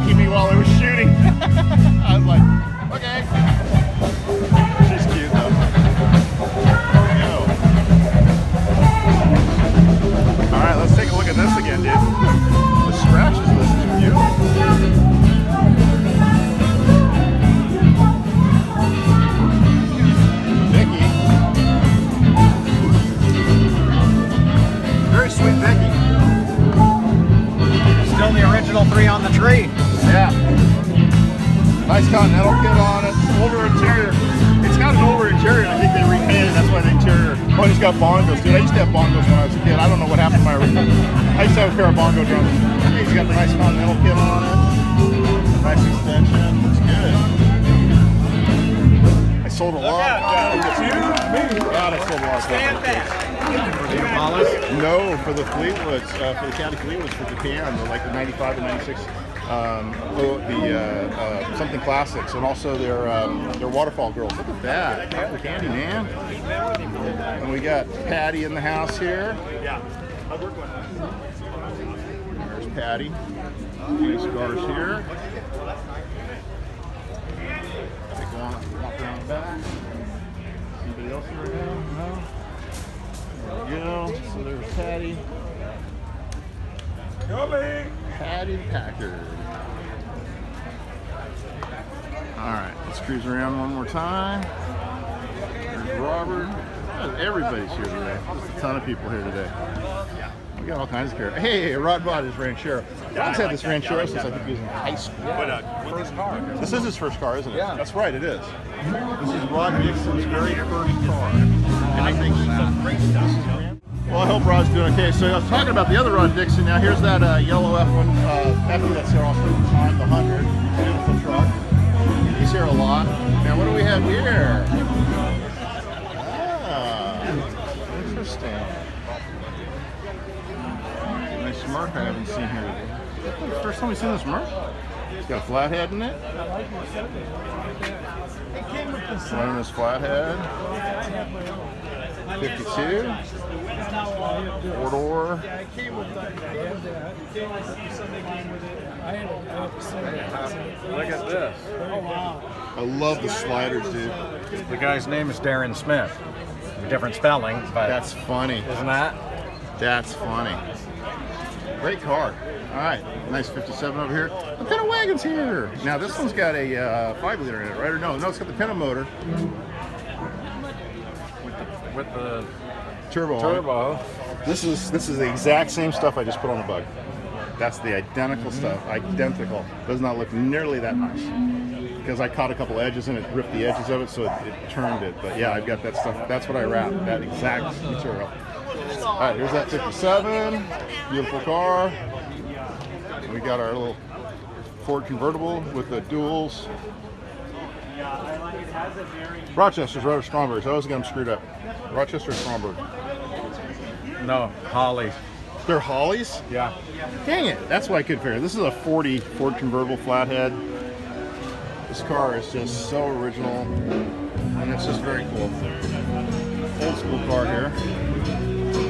thanking me while I was shooting. I was like, okay. She's cute though. There we go. All right, let's take a look at this again, dude. The scratches, this is beautiful. Vicky. Very sweet Vicky. Still the original 3 on the tree. Yeah. Nice Continental kit on it. Older interior. It's got an older interior, and I think they repainted. That's why the interior. Oh, it's got bongos, dude. I used to have bongos when I was a kid. I don't know what happened to my original. I used to have a pair of bongo drums. He's got the nice Continental kit on it. Nice extension. Looks good. I sold a lot. God, I sold a lot. Stand back. No, for the Fleetwoods, for the County Fleetwoods for Japan, like the 95 and 96, something classics, and also their waterfall girls. Look at that, cotton candy, man. And we got Patty in the house here. There's Patty. Two cigars here. Take one walk around the back. Anybody else here right now? No. There we go. So there's Patty. Coming! Patty Packard. Alright, let's cruise around one more time. There's Robert. Everybody's here today. There's a ton of people here today. We got all kinds of characters. Hey, Rod bought his Ranchero. Rod's had this Ranchero since I think he was in high school. First car. This is his first car, isn't it? Yeah. That's right, it is. This is Rod Dixon's very first car. And I think some great stuff. Well, I hope Rod's doing okay. So I was talking about the other Rod Dixon. Now here's that yellow F1 F that's there also behind the 100. Beautiful truck. He's here a lot. Now what do we have here? Ah, interesting. Nice Smurf I haven't seen here today. First time we've seen this Smurf. It's got a flathead in it. Running this flathead. 52. 4-door. Look at this. I love the sliders, dude. The guy's name is Darren Smith. Different spelling, but That's funny. isn't that? That's funny. Great car. All right, nice 57 over here. The Pinto Wagon's here. Now this one's got a 5-liter in it, right? Or no, it's got the Pinto motor. With the Turbo. on it. This is the exact same stuff I just put on the Bug. That's the identical stuff. Identical. Does not look nearly that nice. Because I caught a couple edges and it ripped the edges of it, so it turned it. But yeah, I've got that stuff. That's what I wrapped. That exact material. All right, here's that 57. Beautiful car. We got our little Ford convertible with the duals. Rochester's or Stromberg's. I always get them screwed up. Rochester or Stromberg? No, Holly. They're Hollies? Yeah. Dang it. That's why I could figure. This is a 40 Ford convertible flathead. This car is just so original. And it's just very cool. Old school car here.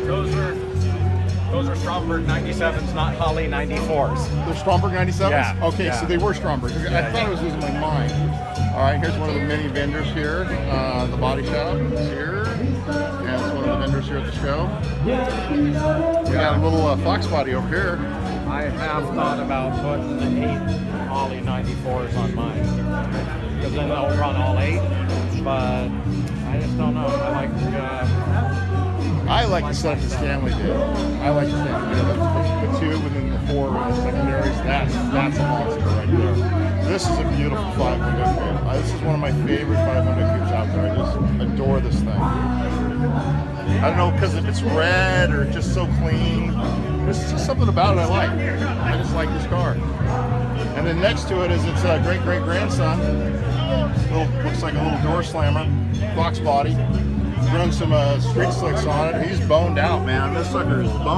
Those are Stromberg 97s, not Holly 94s. They're Stromberg 97s? Yeah. Okay, yeah. So they were Stromberg. I thought I was losing my mind. All right, here's one of the many vendors here. The body shop is here. And it's one of the vendors here at the show. We got a little Fox body over here. I have thought about putting the 8 Holly 94s on mine. Because then they'll run all 8. But I just don't know. I like the stuff that Stanley did. I like the Stanley. The 2 and then the 4 with the secondaries. That's a monster right there. This is a beautiful 500 cube. This is one of my favorite 500 cubes out there. I just adore this thing. I don't know because if it's red or just so clean. There's just something about it I like. I just like this car. And then next to it is its great-great-grandson. Looks like a little door slammer. Fox body. Run some street slicks on it. He's boned out, man. This sucker is boned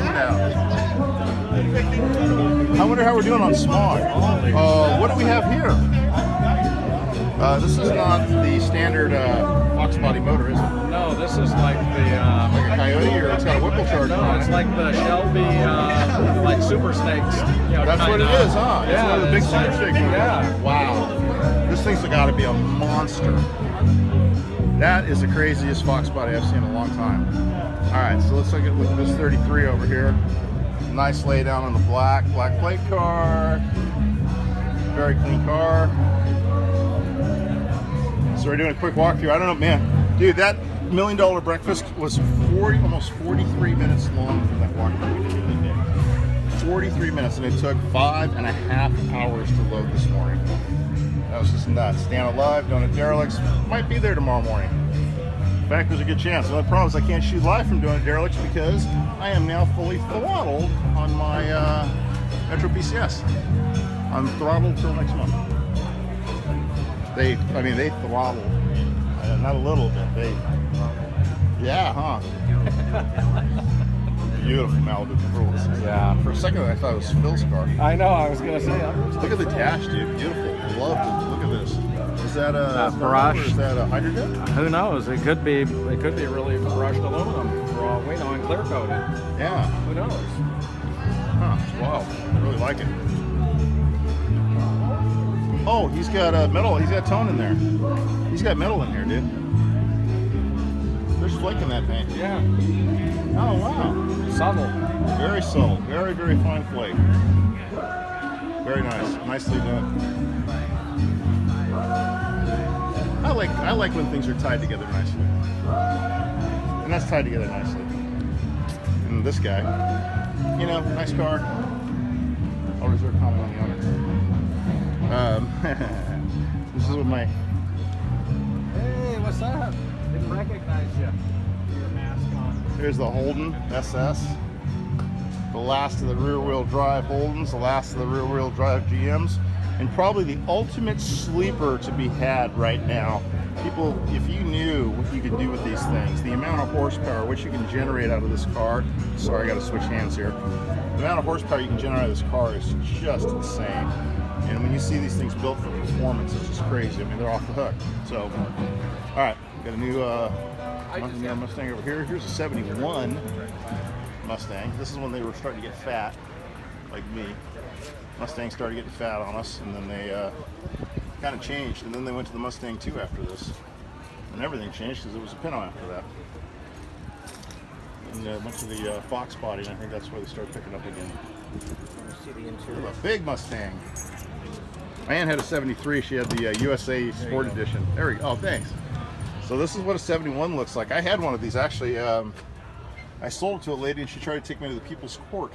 out. I wonder how we're doing on smog. What do we have here? This is not the standard Fox body motor, is it? No, this is like the Like a Coyote, or it's got a Whipple charger no, on it's it? like the Shelby like Super Snakes. You know, That's what it kinda. is, huh? It's Yeah, one of the big it's Super like- Snake motors. Yeah. Wow. This thing's got to be a monster. That is the craziest Fox body I've seen in a long time. All right, so let's look at this 33 over here. Nice lay down on the black plate car. Very clean car. So we're doing a quick walkthrough. I don't know, man, dude, that $1 Million breakfast was almost 43 minutes long for that walkthrough we did the other day. 43 minutes, and it took 5.5 hours to load this morning. That was just nuts. Staying alive, Donut Derelicts. Might be there tomorrow morning. In fact, there's a good chance. The only problem is I can't shoot live from Donut Derelicts because I am now fully throttled on my Metro PCS. I'm throttled till next month. They throttle, not a little bit. Yeah, huh? Beautiful Malibu convertible. Yeah. For a second, I thought it was Phil's car. I know. I was gonna say. Look at the dash, dude. Beautiful. Love it. Look at this. Is that a brush? Or is that a hydrogen? Who knows? It could be. It could be really brushed aluminum. For all we know, and clear coated. Yeah. Who knows? Huh. Wow. I really like it. Oh, he's got metal. He's got tone in there. He's got metal in here, dude. There's flake in that paint. Yeah. Oh wow. Subtle. Very subtle. Very, very fine flake. Very nice. Nicely done. I like when things are tied together nicely. And that's tied together nicely. And this guy, you know, nice car. I'll reserve comment on the owner. This is what my... Hey, what's up? Didn't recognize you. Your mask on. Here's the Holden SS. The last of the rear-wheel drive Holdens, the last of the rear-wheel drive GMs, and probably the ultimate sleeper to be had right now. People, if you knew what you could do with these things, the amount of horsepower which you can generate out of this car, sorry, I gotta switch hands here. The amount of horsepower you can generate out of this car is just insane. And when you see these things built for performance, it's just crazy. I mean, they're off the hook. So, all right, got a new Mustang over here. Here's a 71 Mustang. This is when they were starting to get fat, like me. Mustang started getting fat on us, and then they kind of changed. And then they went to the Mustang 2 after this. And everything changed because it was a Pinto after that. And went to the Fox body, and I think that's where they started picking up again. See the interior. A big Mustang. My aunt had a 73. She had the USA Sport Edition. There we go. Oh, thanks. So this is what a 71 looks like. I had one of these actually. I sold it to a lady, and she tried to take me to the People's Court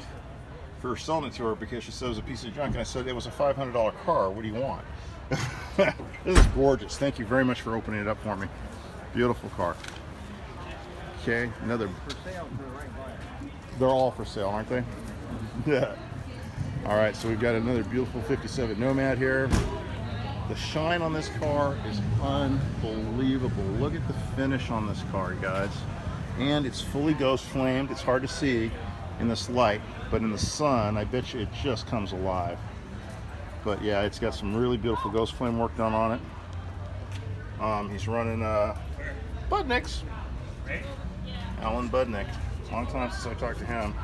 for selling it to her because she said it was a piece of junk. And I said it was a $500 car. What do you want? This is gorgeous. Thank you very much for opening it up for me. Beautiful car. Okay, another. For sale for the right buyer. They're all for sale, aren't they? Yeah. All right, so we've got another beautiful 57 Nomad here. The shine on this car is unbelievable. Look at the finish on this car, guys. And it's fully ghost flamed. It's hard to see in this light, but in the sun, I bet you it just comes alive. But yeah, it's got some really beautiful ghost flame work done on it. He's running Budnick's. Alan Budnick. Long time since I talked to him.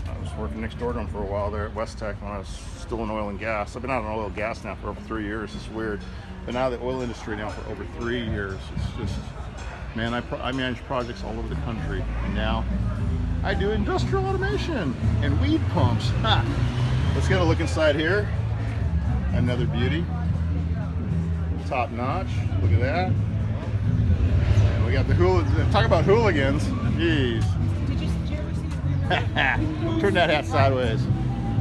I was working next door to him for a while there at West Tech when I was still in oil and gas. I've been out in oil and gas now for over 3 years. It's weird. But now the oil industry now for over 3 years. It's just, man, I manage projects all over the country. And now I do industrial automation and weed pumps. Ha! Let's get a look inside here. Another beauty. Top notch. Look at that. And we got the Hooligans. Talk about Hooligans. Jeez. Did you ever see the Turn that hat sideways.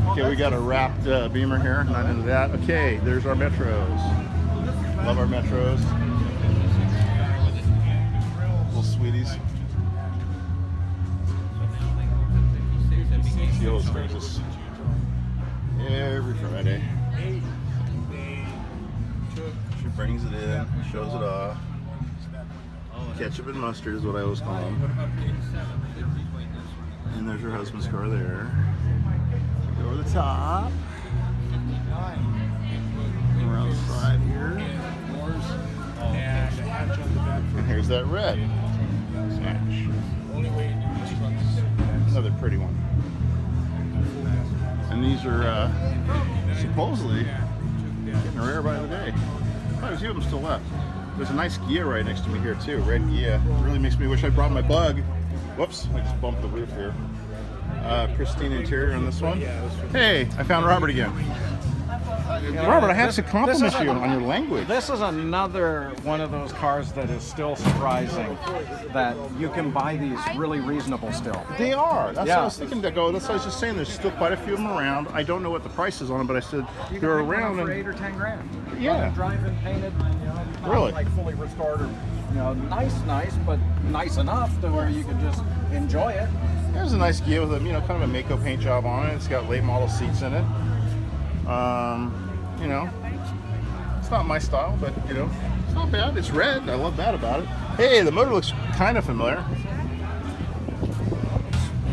Okay, we got a wrapped Beamer here. Not into that. Okay, there's our Metros. Love our Metros. Little sweeties. He always brings us every Friday. She brings it in, shows it off. Ketchup and mustard is what I always call them. And there's her husband's car there. Go over the top. Around the side here. There's that red. Smash. Another pretty one. And these are supposedly getting rare by the day. There's a few of them still left. There's a nice Gia right next to me here too, red Gia. It really makes me wish I brought my bug. Whoops, I just bumped the roof here. Pristine interior on this one. Hey, I found Robert again. Robert, I have to compliment you on your language. This is another one of those cars that is still surprising, that you can buy these really reasonable still. They are. That's Yeah. what I was thinking to go. That's what I was just saying. There's still quite a few of them around. I don't know what the price is on them, but I said You they're can pick one around. up for And 8 or 10 grand. Yeah. Drive-in painted, not Really? like fully restored or, nice, but nice enough to where you can just enjoy it. there's a nice Gia with a, kind of a Mako paint job on it. It's got late model seats in it. It's not my style, but it's not bad. It's red. I love that about it. Hey, the motor looks kind of familiar.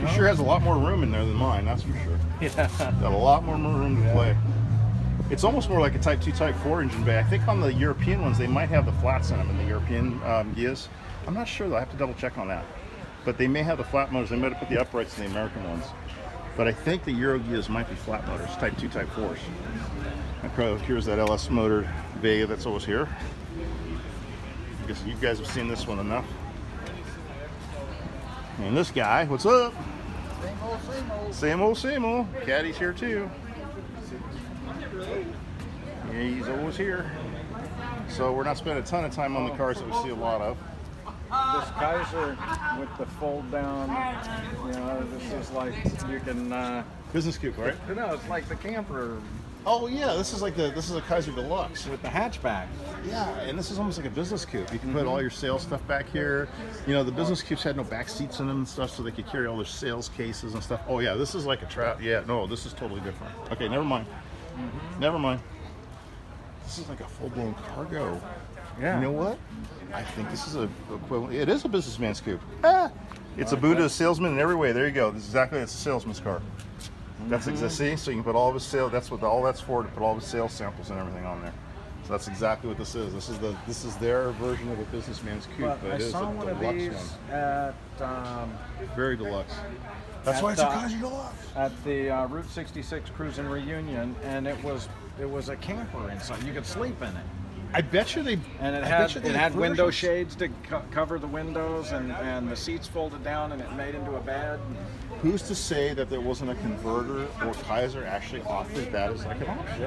It sure has a lot more room in there than mine, that's for sure. Yeah. Got a lot more room to play. It's almost more like a Type 2, Type 4 engine bay. I think on the European ones, they might have the flats in them in the European Gias. I'm not sure though, I have to double check on that. But they may have the flat motors. They might have put the uprights in the American ones. But I think the Euro Gias might be flat motors, Type 2, Type 4s. Here's that LS motor Vega that's always here. I guess you guys have seen this one enough. And this guy, what's up? Same old, same old. Caddy's here too. Yeah, he's always here. So we're not spending a ton of time on the cars that we see a lot of. This Kaiser with the fold down, this is like you can. Business coupe, right? No, it's like the camper Oh yeah, this is a Kaiser Deluxe. with the hatchback. Yeah, and this is almost like a business coupe. You can put all your sales stuff back here. The business coupes had no back seats in them and stuff, so they could carry all their sales cases and stuff. Oh yeah, this is like a trap. Yeah, no, this is totally different. Okay, never mind. Never mind. This is like a full-blown cargo. Yeah. You know what? I think this is a equivalent. It is a businessman's coupe. Ah, it's a Buddha salesman in every way. There you go. This is exactly. It's a salesman's car. That's see. So you can put all of his sales. That's what all that's for, to put all of his sales samples and everything on there. So that's exactly what this is. This is their version of a businessman's coupe. But I it is saw a one of deluxe these one. at Very deluxe. That's At why it's a the- Kaiser Deluxe. at the Route 66 Cruising Reunion, and it was a camper inside. You could sleep in it. I bet you they. And it I had bet you they it had window versions. shades to cover the windows, and the seats folded down, and it made into a bed. Who's to say that there wasn't a converter or Kaiser actually offered that as like an option?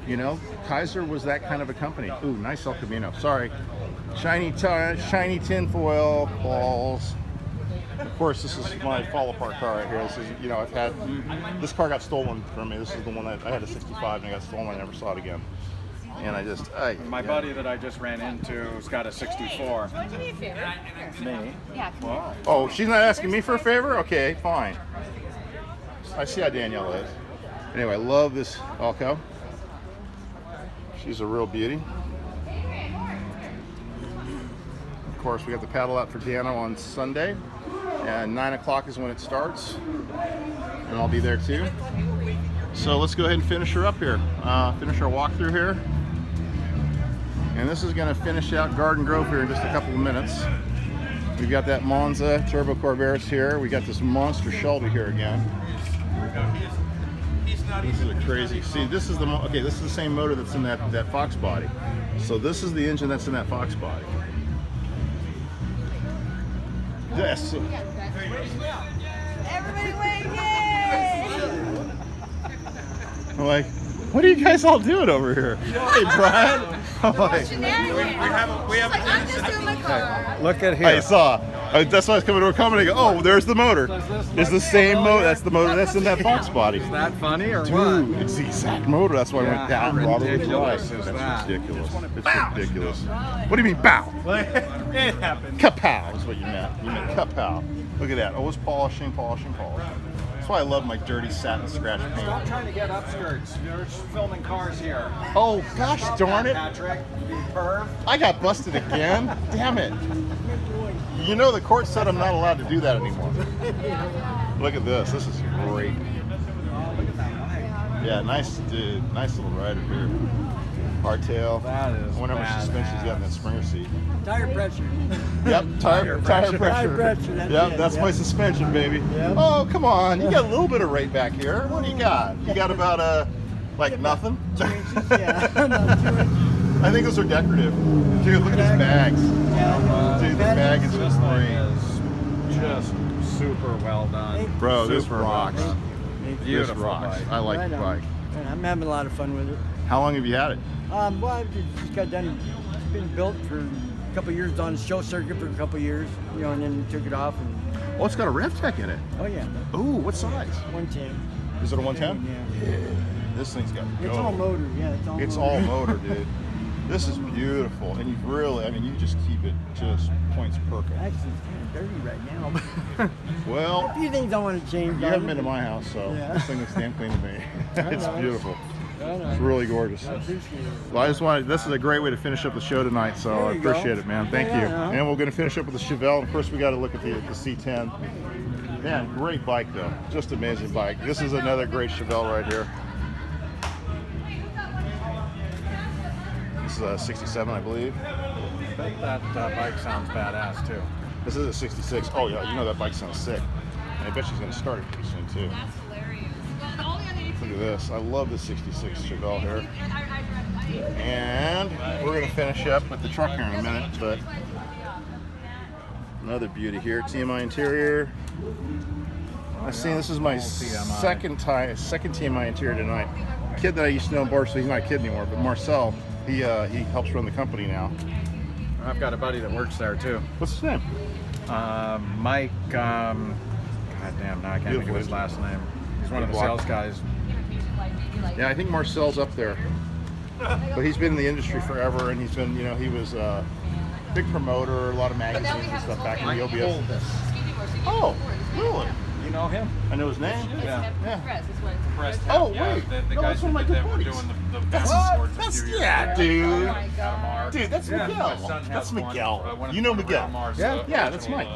Yeah. Kaiser was that kind of a company. Ooh, nice El Camino. Sorry, shiny tin foil balls. Of course, this is my fall apart car right here. This is, I've had this car got stolen from me. This is the one that I had a 65 and it got stolen. I never saw it again. And My buddy that I just ran into has got a 64. Want to do me a favor? Me? Yeah. Wow. Oh, she's not asking me for a favor? Okay, fine. I see how Danielle is. Anyway, I love this Alco. She's a real beauty. Of course, we got the paddle out for Dianne on Sunday. And 9 o'clock is when it starts. And I'll be there too. So let's go ahead and finish her up here. Finish our walkthrough here. And this is going to finish out Garden Grove here in just a couple of minutes. We've got that Monza Turbo Corvair's here. We got this monster Shelby here again. This is a crazy. See, this is this is the same motor that's in that Fox body. So this is the engine that's in that Fox body. Yes. Everybody wave, yay! I'm like, what are you guys all doing over here? Hey, Brad. I'm like, I'm just doing my car. Look at I here. saw. That's why I was coming to a comment. I go, oh, there's the motor. It's the same motor. That's the motor that's in that Fox body. Is that funny or Dude, what? it's the exact motor. That's why I went Yeah, down. how Robert was ridiculous right. is That's that? ridiculous. It's ridiculous. What do you mean, bow? It happened. Kapow is what you meant. You meant kapow. Look at that. Always polishing. That's why I love my dirty satin scratch Stop paint. trying to get upskirts. You're filming cars here. Oh, gosh darn it. Patrick, you perv. I got busted again. Damn it. The court said I'm not allowed to do that anymore. Look at this. This is great. Yeah, nice dude. Nice little rider here. Hardtail. That is I wonder how much suspension he's got in that Springer seat. Tire pressure. Yep, tire pressure. Tire pressure, that's Yep, it, that's yep. my suspension, baby. Yep. Oh, come on. You got a little bit of rate back here. What do you got? You got about, like nothing? 2 inches, yeah. About 2 inches. I think those are decorative. Dude, look at his bags. Yeah. Dude, the bag is This thing great. is just super well done. Bro, this Super rocks. well done. This Beautiful rocks. bike. I like Right the on. bike. Yeah, I'm having a lot of fun with it. How long have you had it? Well, I've just got done. It's been built for a couple of years on the show circuit for a couple of years, you know, and then took it off. And Oh, it's got a rev tech in it. oh yeah, Ooh, what size? 110. Is it a 110? Yeah. This thing's got go. It's all motor. Yeah, it's all. It's motor. all motor, dude. This is beautiful, and you've really, I mean, you just keep it just points perfect. Actually, it's kind of dirty right now. Well, A few things I want to change. you on haven't it. been to my house, so Yeah. this thing looks damn clean to me. It's know. beautiful. I know. It's really gorgeous. I appreciate it. Well, I just wanted, this is a great way to finish up the show tonight, so There I you go. appreciate it, man. Thank Yeah, you. yeah. And we're going to finish up with the Chevelle. Of course, we got to look at the C10. Man, great bike, though. Just amazing bike. This is another great Chevelle right here. This is a 67, I believe. I bet that bike sounds badass too. This is a 66. Oh, yeah, you know that bike sounds sick. And I bet she's going to start it pretty soon, too. That's hilarious. Well, and all the other Look at this. I love the 66 Chevelle here. And we're going to finish up with the truck here in a minute, but another beauty here. TMI interior. I see this is my TMI. second TMI interior tonight. Kid that I used to know in Barstow, he's not a kid anymore, but Marcel, he helps run the company now. I've got a buddy that works there too. What's his name? Mike. God damn, now I can't think of his Beautiful. last name. He's one of the Block. sales guys. Yeah, I think Marcel's up there. But he's been in the industry forever, and he's been, you know, he was a big promoter, a lot of magazines and stuff back in the OBS. Oh, really? You know him? I know his name. Yeah. Yeah. Oh, wait. No, that's one of my good buddies. That's yeah, dude. Dude, that's Miguel. That's Miguel. You know Miguel. Yeah. Yeah, that's Mike.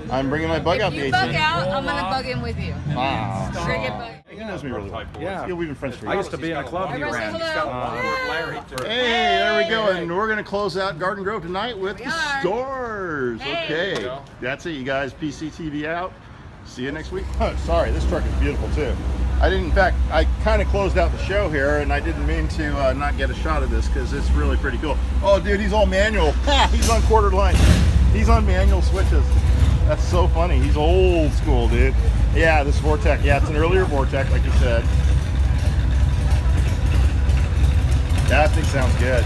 I'm bringing my bug out If the you 18th. bug out, I'm gonna bug in with you. Wow. We're gonna get bug. He knows me really well. Yeah. We've been friends for I years. used to be in a club he Everybody ran. say hello. Hey, there we go. And we're going to close out Garden Grove tonight with the are. stores. Hey. Okay. That's it, you guys. PCTV out. See you next week. Oh, sorry, this truck is beautiful too. In fact, I kind of closed out the show here, and I didn't mean to not get a shot of this because it's really pretty cool. Oh, dude, he's all manual. Ha, he's on quarter line. He's on manual switches. That's so funny. He's old school, dude. Yeah, this Vortec. Yeah, it's an earlier Vortec, like you said. That thing sounds good.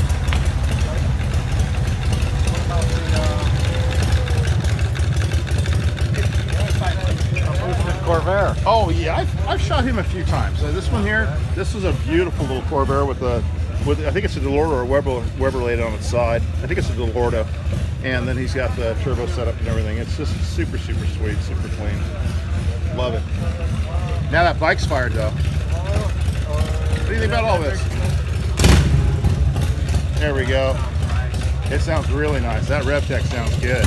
Corvair. Oh yeah, I've shot him a few times. This one here, this is a beautiful little Corvair with I think it's a Delorto or Weber laid on its side. I think it's a Delorto, and then he's got the turbo setup and everything. It's just super sweet, super clean. Love it. Now that bike's fired though. What do you think about all this? There we go. It sounds really nice. That rev tech sounds good.